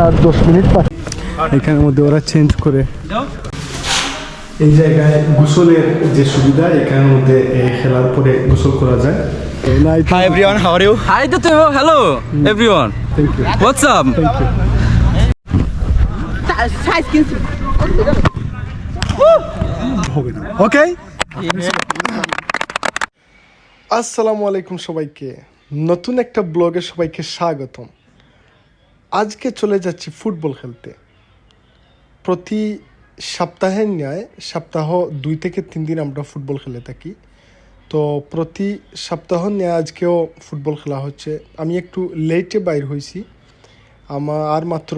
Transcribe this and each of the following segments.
আর 10 minute বাকি। এখানের মধ্যে ওরা চেঞ্জ করে এই জায়গায় গোসলের যে সুবিধা, এখানের মধ্যে খেলার পরে গোসল করা যায়। Hi everyone, how are you? Hi Timo, hello everyone. Thank you. What's up? Thank you. ওকে, আসসালামু আলাইকুম সবাইকে, নতুন একটা ব্লগে সবাইকে স্বাগতম। আজকে চলে যাচ্ছি ফুটবল খেলতে। প্রতি সপ্তাহের ন্যায় সপ্তাহ 2 থেকে 3 দিন আমরা ফুটবল খেলে থাকি। তো প্রতি সপ্তাহ নিয়ে আজকেও ফুটবল খেলা হচ্ছে। আমি একটু লেটে বাইর হয়েছি, আমার আর মাত্র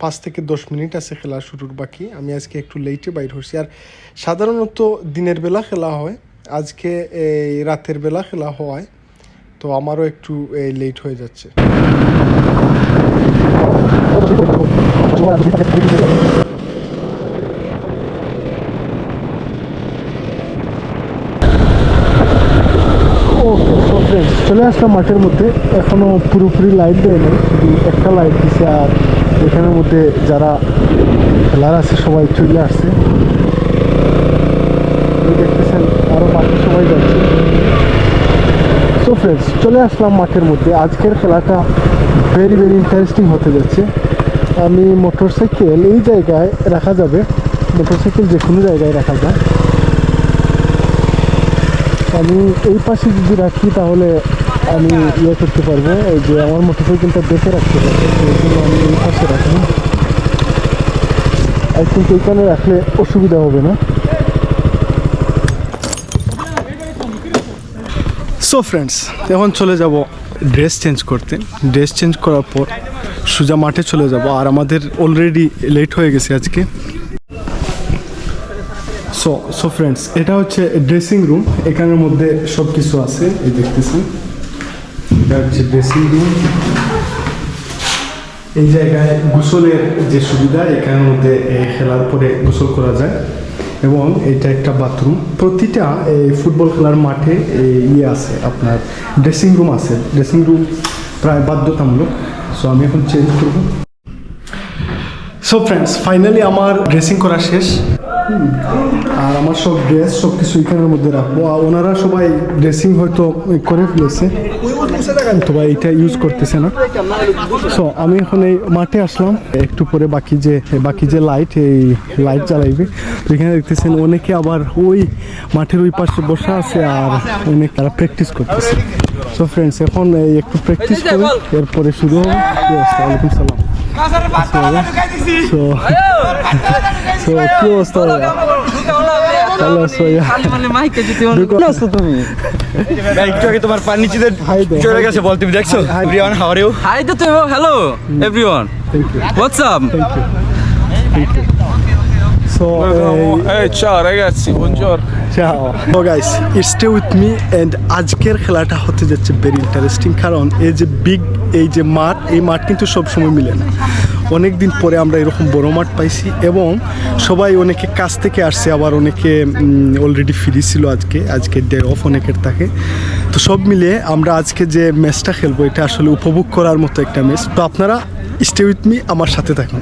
5 থেকে 10 মিনিট আছে খেলা শুরুর বাকি। আমি আজকে একটু লেটে বাইর হয়েছি। আর সাধারণত দিনের বেলা খেলা হয়, আজকে এই রাতের বেলা খেলা হয়, তো আমারও একটু লেট হয়ে যাচ্ছে। চলে আসলাম মাঠের মধ্যে। এখনো পুরোপুরি লাইট দেয় না, শুধু একটা লাইট দিছে। আর এখানের মধ্যে যারা খেলার আছে সবাই চলে আসছে, দেখতেছেন আরও বাকি সবাই যাচ্ছে। সো ফ্রেন্ডস, চলে আসলাম মাঠের মধ্যে। আজকের খেলাটা ভেরি ইন্টারেস্টিং হতে যাচ্ছে। আমি মোটরসাইকেল এই জায়গায় রাখা যাবে, মোটরসাইকেল যে কোনো জায়গায় রাখা যায়। আমি এই পাশে যদি রাখি তাহলে আমি করতে পারবো, এই যে আমার মোটরসাইকেলটা দেখে রাখতে পারবো, সেই জন্য আমি এই পাশে রাখি। আই থিঙ্ক এইখানে রাখলে অসুবিধা হবে না। সো ফ্রেন্ডস, এখন চলে যাব ড্রেস চেঞ্জ করতে। ড্রেস চেঞ্জ করার পর সোজা মাঠে চলে যাব। আর আমাদের অলরেডি লেট হয়ে গেছে আজকে। সো ফ্রেন্ডস, এটা হচ্ছে ড্রেসিং রুম। এখানের মধ্যে সব কিছু আছে, এই দেখতেছেন, এটা হচ্ছে ড্রেসিং রুম। এই জায়গায় গোসলের যে সুবিধা, এখানের মধ্যে খেলার পরে গোসল করা যায়। এবং এটা একটা বাথরুম। প্রতিটা ফুটবল খেলার মাঠে আছে, আপনার ড্রেসিং রুম আছে। ড্রেসিং রুম প্রায় বাধ্যতামূলক। সো আমি এখন চেঞ্জ করব। সো ফ্রেন্ডস, ফাইনালি আমার ড্রেসিং করা শেষ। আর আমার সব ড্রেস সব কিছু এখানের মধ্যে রাখবো। আর ওনারা সবাই ড্রেসিং হয়তো করে ফেলেছে, তো ভাই এটা ইউজ করতেছে না। সো আমি এখন এই মাঠে আসলাম। একটু পরে বাকি যে লাইট, এই লাইট জ্বালাইবে। তো এখানে দেখতেছেন অনেকে আবার ওই মাঠের ওই পাশে বসা আছে, আর অনেক তারা প্র্যাকটিস করতেছে। সো ফ্রেন্ডস, এখন একটু প্র্যাকটিস করি, এরপরে শুরু হবে। ওয়ালাইকুম সালাম। কি অবস্থা? তোমার পানি নিচে চলে গেছে, বল তুমি দেখছো? Everyone, how are you? Hi Timo, hello everyone. Thank you. What's up? Thank you. So, ciao ragazzi, buongiorno. ciao. So guys, stay with me and আজকের খেলাটা হতে যাচ্ছে ভেরি ইন্টারেস্টিং। কারণ এই যে এই যে মাঠ, এই মাঠ কিন্তু সবসময় মিলে না। অনেক দিন পরে আমরা এরকম বড় মাঠ পাইছি, এবং সবাই অনেকে কাছ থেকে আসছে, আবার অনেকে অলরেডি ফ্রি ছিল। আজকে ডে অফ অনেকের থাকে। তো সব মিলিয়ে আমরা আজকে যে ম্যাচটা খেলবো, এটা আসলে উপভোগ করার মতো একটা ম্যাচ। তো আপনারা স্টে উইথ মি, আমার সাথে থাকুন।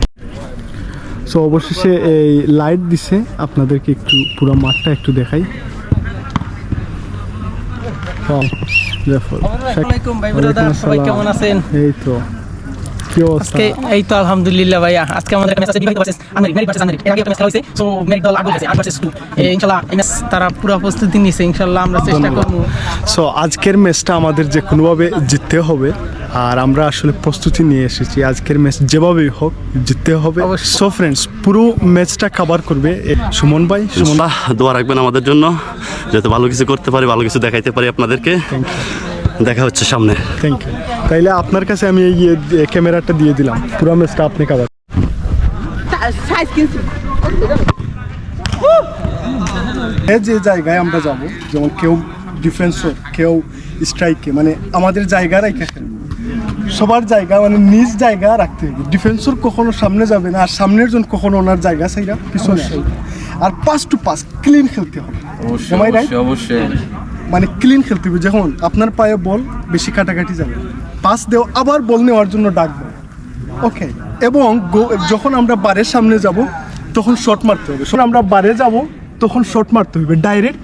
সো অবশেষে এই লাইট দিছে, আপনাদেরকে একটু পুরো মাঠটা একটু দেখাই। কেমন আছেন? এই তো কি অবস্থা? এই তো আলহামদুলিল্লাহ ভাইয়া। আজকে আমাদের ম্যাচ আছে বিভাগ versus America, merit versus America. এর আগে একটা ম্যাচ খেলা হইছে, সো মেরিট দল আগে গেছে 8 ভার্সেস 2। ইনশাআল্লাহ এই ম্যাচ তারা পুরো প্রস্তুতি নিছে, ইনশাআল্লাহ আমরা চেষ্টা করব। সো আজকের ম্যাচটা আমাদের যে কোনোভাবে জিততে হবে, আর আমরা আসলে প্রস্তুতি নিয়ে এসেছি। আজকের ম্যাচ যেভাবেই হোক জিততে হবে। সো ফ্রেন্ডস, পুরো ম্যাচটা কভার করবে সুমন ভাই। সুমন, দোয়া রাখবেন আমাদের জন্য, যাতে ভালো কিছু করতে পারি, ভালো কিছু দেখাইতে পারি আপনাদেরকে। দেখা হচ্ছে সামনে। Thank you. তাইলে আপনার কাছে আমি এই ক্যামেরাটা দিয়ে দিলাম, পুরো ম্যাচটা আপনি কভার। যে জায়গায় আমরা যাব, যেমন কেউ ডিফেন্সর, কেউ স্ট্রাইকে, মানে আমাদের জায়গা রাখে সবার জায়গা, মানে নিজ জায়গা রাখতে হবে। ডিফেন্সর কখনো সামনে যাবে না, আর সামনের জন কখনো ওনার জায়গা সেইটা পিছনে। আর পাস টু পাস ক্লিন খেলতে হবে, অবশ্যই মানে ক্লিন খেলতে হবে। যখন আপনার পায়ে বল বেশি কাটাকাটি যাবে, পাস দেও, আবার বল নেওয়ার জন্য ডাকবো, ওকে, এবং যখন আমরা বারের সামনে যাব তখন শট মারতে হবে। যখন আমরা বারে যাব তখন শট মারতে হবে, ডাইরেক্ট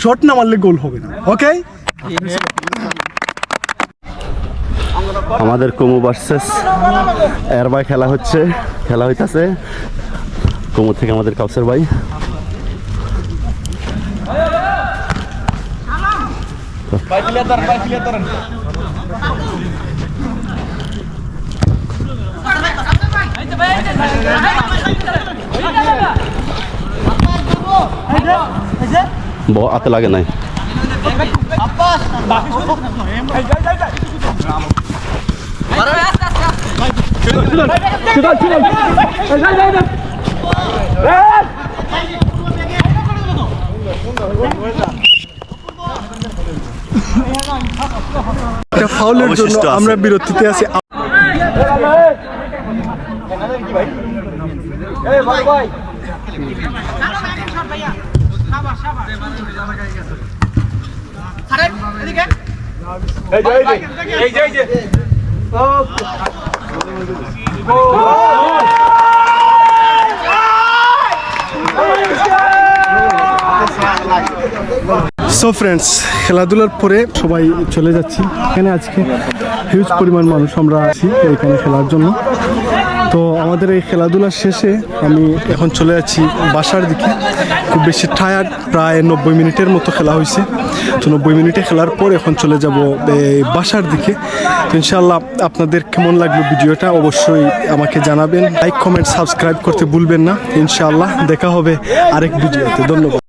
শট না মারলে গোল হবে না। ওকে, আমাদের কুমু ভার্সেস এর ভাই খেলা হইতাছে। কুমু থেকে আমাদের কাউসার ভাই। হাতে লাগে নাই। ফাউলের জন্য অবশিষ্ট আছে। আমরা বিরতিতে আছি। সো ফ্রেন্ডস, খেলাধুলার পরে সবাই চলে যাচ্ছি। এখানে আজকে হিউজ পরিমাণ মানুষ আমরা আছি এখানে খেলার জন্য। তো আমাদের এই খেলাধুলার শেষে আমি এখন চলে যাচ্ছি বাসার দিকে। খুব বেশি টায়ার্ড, প্রায় 90 মিনিটের মতো খেলা হয়েছে। তো 90 মিনিটে খেলার পর এখন চলে যাব বাসার দিকে। তো ইনশাআল্লাহ আপনাদের কেমন লাগলো ভিডিওটা অবশ্যই আমাকে জানাবেন। লাইক, কমেন্ট, সাবস্ক্রাইব করতে ভুলবেন না। ইনশাআল্লাহ দেখা হবে আরেক ভিডিওতে। ধন্যবাদ।